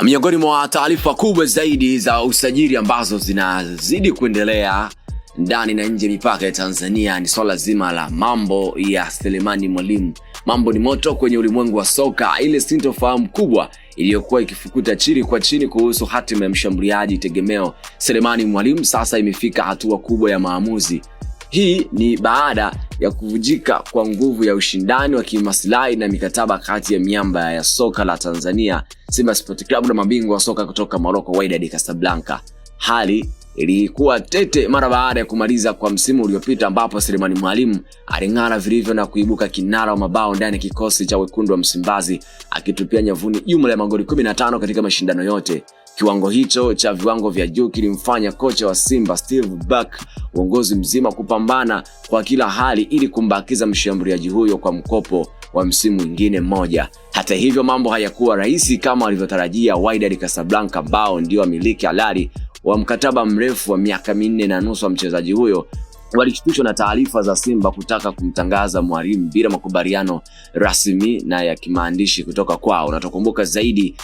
Miongoni mwa taarifa kubwa zaidi za usajili ambazo zinazidi kuendelea ndani na nje mipaka ya Tanzania ni swala zima la mambo ya Selemani Mwalimu. Mambo ni moto kwenye ulimwengu wa soka, ile sintofahamu kubwa iliyokuwa ikifukuta chini kwa chini kuhusu hatima ya mshambuliaji tegemeo Selemani Mwalimu sasa imefika hatua kubwa ya maamuzi. Hii ni baada ya kuvujika kwa nguvu ya ushindani wa kimaslahi na mikataba kati ya miamba ya soka la Tanzania, Simba Sport Club na mabingwa wa soka kutoka Morocco, Wydad Casablanca. Hali ilikuwa tete mara baada ya kumaliza kwa msimu uliopita ambapo Selemani Mwalimu aling'ara vilivyo na kuibuka kinara wa mabao ndani ya kikosi cha wekundu wa Msimbazi, akitupia nyavuni jumla ya magoli 15 katika mashindano yote. Kiwango hicho cha viwango vya juu kilimfanya kocha wa Simba Steve Barker uongozi mzima kupambana kwa kila hali ili kumbakiza mshambuliaji huyo kwa mkopo wa msimu mwingine mmoja. Hata hivyo, mambo hayakuwa rahisi kama walivyotarajia Wydad Casablanca ambao ndio wamiliki halali wa mkataba mrefu wa miaka 4.5 wa mchezaji huyo. Walishtushwa na taarifa za Simba kutaka kumtangaza Mwalimu bila makubaliano rasmi na ya kimaandishi kutoka kwao. Unatokumbuka zaidi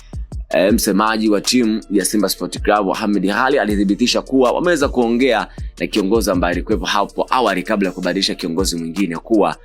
msemaji wa timu ya Simba Sport Club Ahmed Ally alithibitisha kuwa wameweza kuongea na kiongozi ambaye alikuwepo hapo awali kabla ya kubadilisha kiongozi mwingine kuwa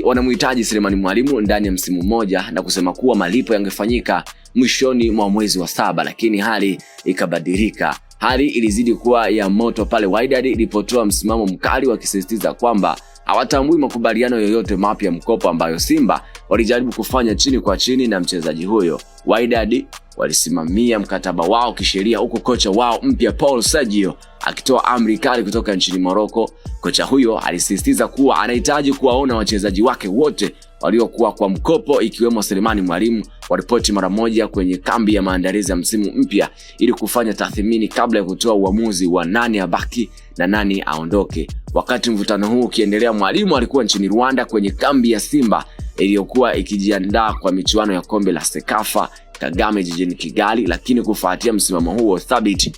wanamhitaji Selemani Mwalimu ndani ya msimu mmoja na kusema kuwa malipo yangefanyika mwishoni mwa mwezi wa 7, lakini hali ikabadilika. Hali ilizidi kuwa ya moto pale Wydad ilipotoa msimamo mkali wakisisitiza kwamba hawatambui makubaliano yoyote mapya mkopo ambayo Simba walijaribu kufanya chini kwa chini na mchezaji huyo. Wydad walisimamia mkataba wao kisheria, huko kocha wao mpya Paul Sergio akitoa amri kali kutoka nchini Morocco. Kocha huyo alisisitiza kuwa anahitaji kuwaona wachezaji wake wote waliokuwa kwa mkopo ikiwemo Selemani Mwalimu waripoti mara moja kwenye kambi ya maandalizi ya msimu mpya ili kufanya tathmini kabla ya kutoa uamuzi wa nani abaki na nani aondoke. Wakati mvutano huu ukiendelea, Mwalimu alikuwa nchini Rwanda kwenye kambi ya Simba iliyokuwa ikijiandaa kwa michuano ya kombe la Sekafa Kagame jijini Kigali, lakini kufuatia msimamo huo thabiti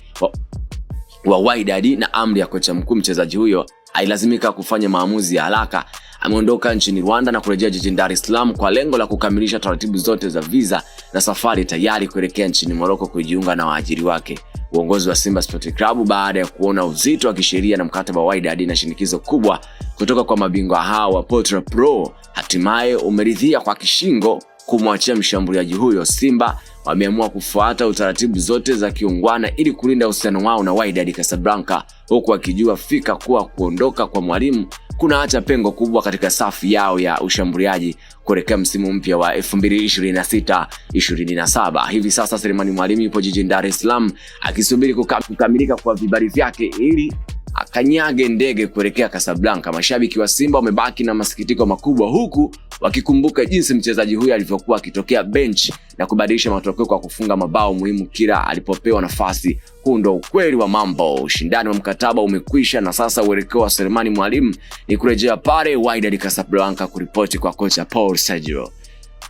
wa Wydad na amri ya kocha mkuu, mchezaji huyo alilazimika kufanya maamuzi ya haraka. Ameondoka nchini Rwanda na kurejea jijini Dar es Salaam kwa lengo la kukamilisha taratibu zote za visa na safari tayari kuelekea nchini Morocco kujiunga na waajiri wake. Uongozi wa Simba Sport Club baada ya kuona uzito wa kisheria na mkataba wa Wydad na shinikizo kubwa kutoka kwa mabingwa hao wa Portra Pro, hatimaye umeridhia kwa kishingo kumwachia mshambuliaji huyo. Simba wameamua kufuata utaratibu zote za kiungwana ili kulinda uhusiano wao na Wydad Casablanca, huku wakijua fika kuwa kuondoka kwa Mwalimu kunaacha pengo kubwa katika safu yao ya ushambuliaji kuelekea msimu mpya wa 2026-27. Hivi sasa Selemani Mwalimu yupo jijini Dar es Salaam akisubiri kukamilika kwa vibali vyake ili akanyage ndege kuelekea Casablanca. Mashabiki wa Simba wamebaki na masikitiko makubwa, huku wakikumbuka jinsi mchezaji huyo alivyokuwa akitokea bench na kubadilisha matokeo kwa kufunga mabao muhimu kila alipopewa nafasi. Huu ndo ukweli wa mambo. Ushindani wa mkataba umekwisha na sasa uelekeo wa Selemani Mwalimu ni kurejea pale Wydad Casablanca kuripoti kwa kocha Paul Sergio.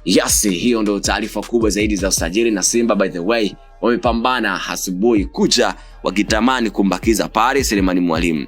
Yes, hiyo ndo taarifa kubwa zaidi za usajili, na Simba by the way wamepambana asubuhi kucha wakitamani kumbakiza pale Selemani Mwalimu.